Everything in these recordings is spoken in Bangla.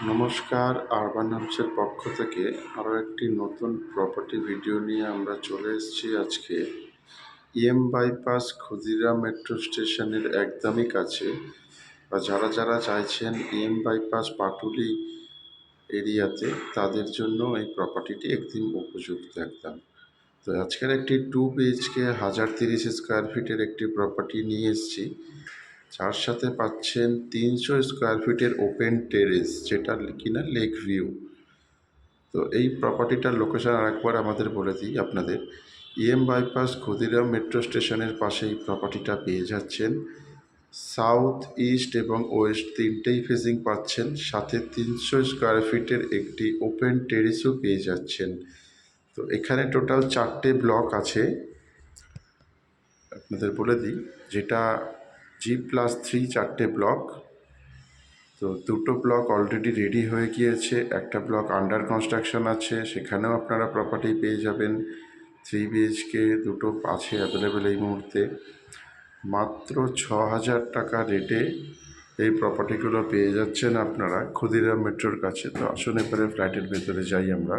নমস্কার, আরবান হাবসের পক্ষ থেকে আরও একটি নতুন প্রপার্টি ভিডিও নিয়ে আমরা চলে এসেছি আজকে বাইপাস ক্ষুদিরাম মেট্রো স্টেশনের একদমই কাছে, বা যারা চাইছেন বাইপাস পাটুলি এরিয়াতে তাদের জন্য এই প্রপার্টিটি একদম উপযুক্ত একদম। তো আজকের একটি 2 BHK 1030 স্কোয়ার ফিটের একটি প্রপার্টি নিয়ে এসেছি, যার সাথে পাচ্ছেন 300 স্কোয়ার ফিটের ওপেন টেরেস, যেটা কিনা লেক ভিউ। তো এই প্রপার্টিটার লোকেশন আরেকবার আমাদের বলে দিই আপনাদের। বাইপাস ক্ষুদিরাম মেট্রো স্টেশনের পাশে এই প্রপার্টিটা পেয়ে যাচ্ছেন। সাউথ, ইস্ট এবং ওয়েস্ট তিনটেই ফেসিং পাচ্ছেন, সাথে 300 স্কোয়ার ফিটের একটি ওপেন টেরেসও পেয়ে যাচ্ছেন। তো এখানে টোটাল 4টে ব্লক আছে, আপনাদের বলে দিই, যেটা G+3 4টে ব্লক। তো 2টো ব্লক অলরেডি রেডি হয়ে গিয়েছে, একটা ব্লক আন্ডার কনস্ট্রাকশন আছে, সেখানেও আপনারা প্রপার্টি পেয়ে যাবেন। 3 BHK 2টো আছে অ্যাভেলেবেল এই মুহূর্তে। মাত্র 6,000 টাকা রেটে এই প্রপার্টিগুলো পেয়ে যাচ্ছেন আপনারা ক্ষুদিরাম মেট্রোর কাছে। তো আসুন এবারে ফ্ল্যাটের ভেতরে যাই আমরা।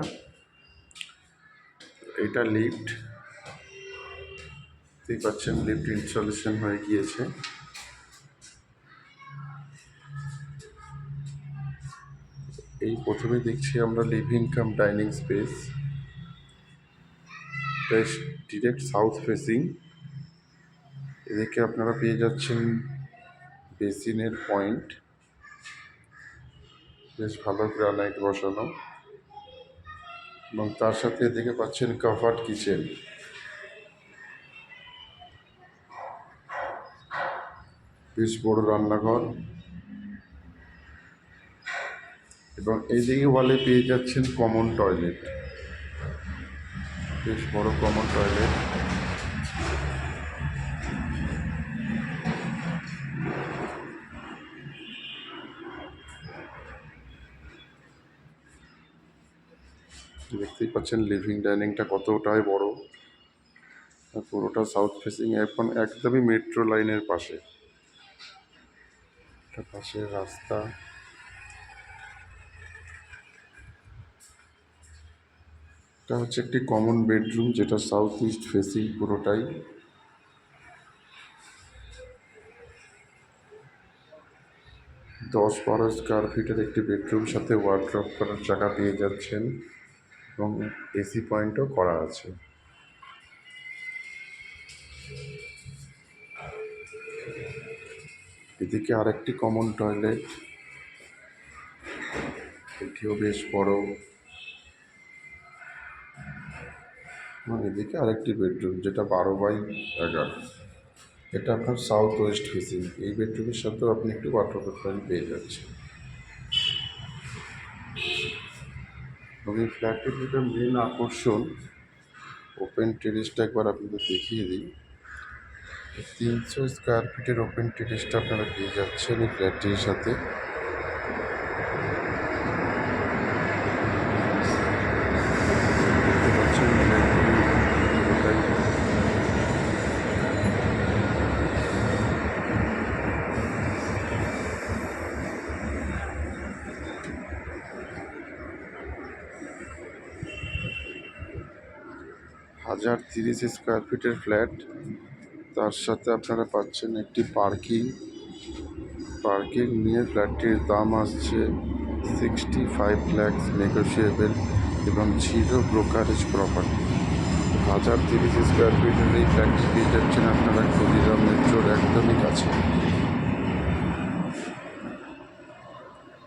এটা লিফট, দেখতেই পাচ্ছেন লিফট ইনস্টলেশন হয়ে গিয়েছে। এই প্রথমে দেখছি আমরা লিভিং কাম ডাইনিং স্পেস, বেশ ডিরেক্ট সাউথ ফেসিং। এদিকে আপনারা পেয়ে যাচ্ছেন বেসিনের পয়েন্ট, বেশ ভালো গ্রানাইট বসানো, এবং তার সাথে এদিকে পাচ্ছেন কভার্ড কিচেন। বেশ বড় রান্নাঘর, এবং এইদিকে ওয়ালে পেয়ে যাচ্ছেন কমন টয়লেট, বেশ বড় কমন টয়লেট। দেখতেই পাচ্ছেন লিভিং ডাইনিংটা কতটাই বড়, পুরোটা সাউথ ফেসিং, এখন একদমই মেট্রো লাইনের পাশে। পাশে রাস্তা, এটা হচ্ছে একটি কমন বেডরুম, যেটা সাউথ ইস্ট ফেসিং পুরোটাই। দশ 12 স্কোয়ার ফিটের একটি বেডরুম, সাথে ওয়ার্ড্রপ করার জায়গা পেয়ে যাচ্ছেন, এবং এসি পয়েন্টও করা আছে। এদিকে আরেকটি কমন টয়লেট, এটিও বেশ বড়, এবং এদিকে আরেকটি বেডরুম, যেটা 12x11। এটা আপনার সাউথ ওয়েস্ট ফেসিং। এই বেডরুমের সাথেও আপনি একটু ওয়াটার পয়েন্ট পেয়ে যাচ্ছেন। এবং এই ফ্ল্যাটটির যেটা মেন আকর্ষণ, ওপেন টেরেসটা একবার আপনাদের দেখিয়ে দিই। 300 স্কোয়ার ফিটের ওপেন টেরেসটা আপনারা পেয়ে যাচ্ছেন এই ফ্ল্যাটটির সাথে। 1030 স্কোয়ার ফিটের ফ্ল্যাট, তার সাথে আপনারা পাচ্ছেন একটি পার্কিং নিয়ে ফ্ল্যাটটির দাম আসছে 65 লাখ, নেগোশিয়েবল, এবং 0 ব্রোকারেজ প্রপার্টি। 1030 স্কোয়ার ফিটের এই ফ্ল্যাটটি পেয়ে যাচ্ছেন আপনারা ক্ষুদিরাম মেট্রোর একদমই কাছে।